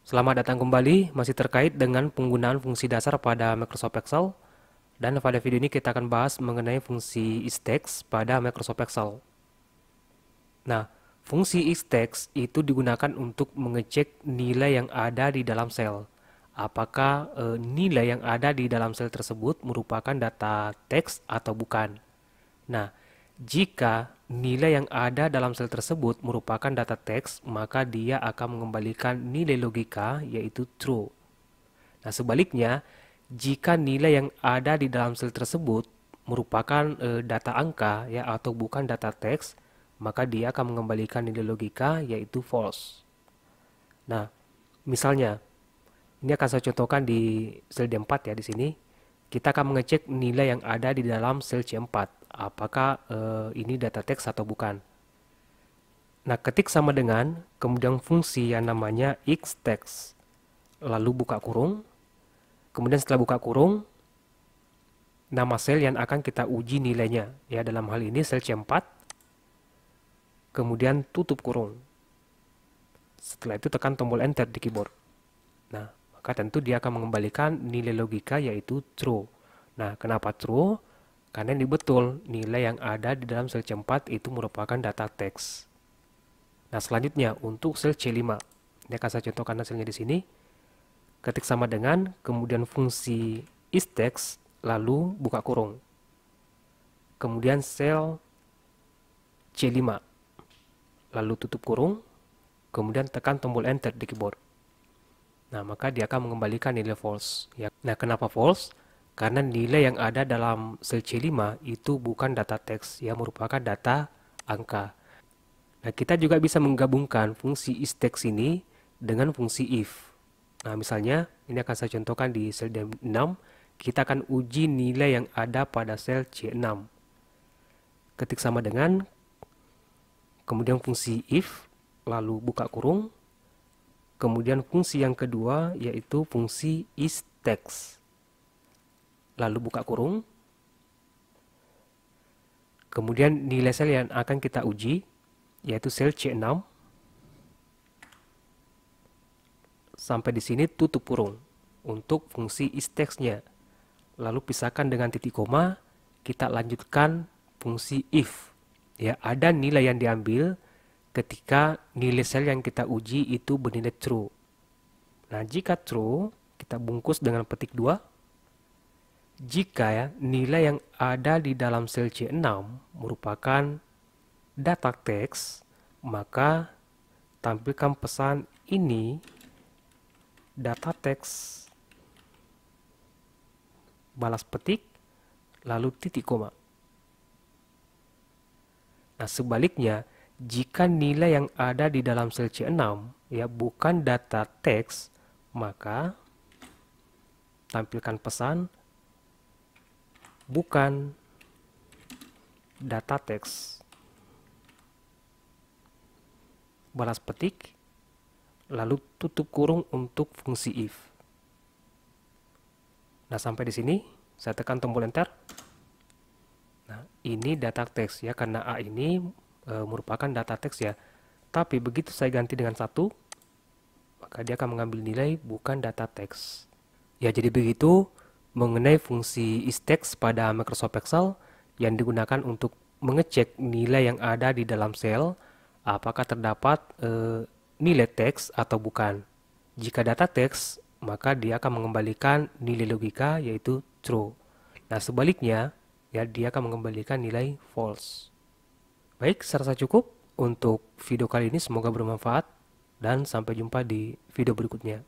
Selamat datang kembali, masih terkait dengan penggunaan fungsi dasar pada Microsoft Excel. Dan pada video ini kita akan bahas mengenai fungsi isText pada Microsoft Excel. Nah, fungsi isText itu digunakan untuk mengecek nilai yang ada di dalam sel. Apakah nilai yang ada di dalam sel tersebut merupakan data teks atau bukan. Nah, jika nilai yang ada dalam sel tersebut merupakan data teks, maka dia akan mengembalikan nilai logika yaitu true. Nah, sebaliknya, jika nilai yang ada di dalam sel tersebut merupakan data angka ya atau bukan data teks, maka dia akan mengembalikan nilai logika yaitu false. Nah, misalnya ini akan saya contohkan di sel D4 ya di sini. Kita akan mengecek nilai yang ada di dalam sel C4. Apakah ini data teks atau bukan. Nah, ketik sama dengan kemudian fungsi yang namanya xtext. Lalu buka kurung. Kemudian setelah buka kurung, nama sel yang akan kita uji nilainya. Ya, dalam hal ini sel C4. Kemudian tutup kurung. Setelah itu tekan tombol enter di keyboard. Nah, maka tentu dia akan mengembalikan nilai logika yaitu true. Nah, kenapa true? Karena ini betul, nilai yang ada di dalam sel C4 itu merupakan data teks. Nah, selanjutnya untuk sel C5. Ini akan saya contohkan hasilnya di sini. Ketik sama dengan, kemudian fungsi isText, lalu buka kurung. Kemudian sel C5. Lalu tutup kurung, kemudian tekan tombol enter di keyboard. Nah, maka dia akan mengembalikan nilai false. Ya. Nah, kenapa false? Karena nilai yang ada dalam sel C5 itu bukan data teks, ya merupakan data angka. Nah, kita juga bisa menggabungkan fungsi isText ini dengan fungsi if. Nah, misalnya, ini akan saya contohkan di sel D6, kita akan uji nilai yang ada pada sel C6. Ketik sama dengan, kemudian fungsi if, lalu buka kurung, kemudian fungsi yang kedua yaitu fungsi isText. Lalu buka kurung. Kemudian nilai sel yang akan kita uji yaitu sel C6. Sampai di sini tutup kurung untuk fungsi isText-nya. Lalu pisahkan dengan titik koma, kita lanjutkan fungsi if. Ya, ada nilai yang diambil ketika nilai sel yang kita uji itu bernilai true. Nah, jika true, kita bungkus dengan petik 2. Jika ya, nilai yang ada di dalam sel C6 merupakan data teks, maka tampilkan pesan ini data teks balas petik lalu titik koma. Nah, sebaliknya, jika nilai yang ada di dalam sel C6 ya bukan data teks, maka tampilkan pesan bukan data teks balas petik lalu tutup kurung untuk fungsi if. Nah, sampai di sini saya tekan tombol enter. Nah, ini data teks ya, karena A ini merupakan data teks ya. Tapi begitu saya ganti dengan 1, maka dia akan mengambil nilai bukan data teks. Ya, jadi begitu mengenai fungsi isText pada Microsoft Excel yang digunakan untuk mengecek nilai yang ada di dalam sel, apakah terdapat nilai teks atau bukan. Jika data teks, maka dia akan mengembalikan nilai logika yaitu true. Nah, sebaliknya, ya dia akan mengembalikan nilai false. Baik, saya rasa cukup untuk video kali ini. Semoga bermanfaat dan sampai jumpa di video berikutnya.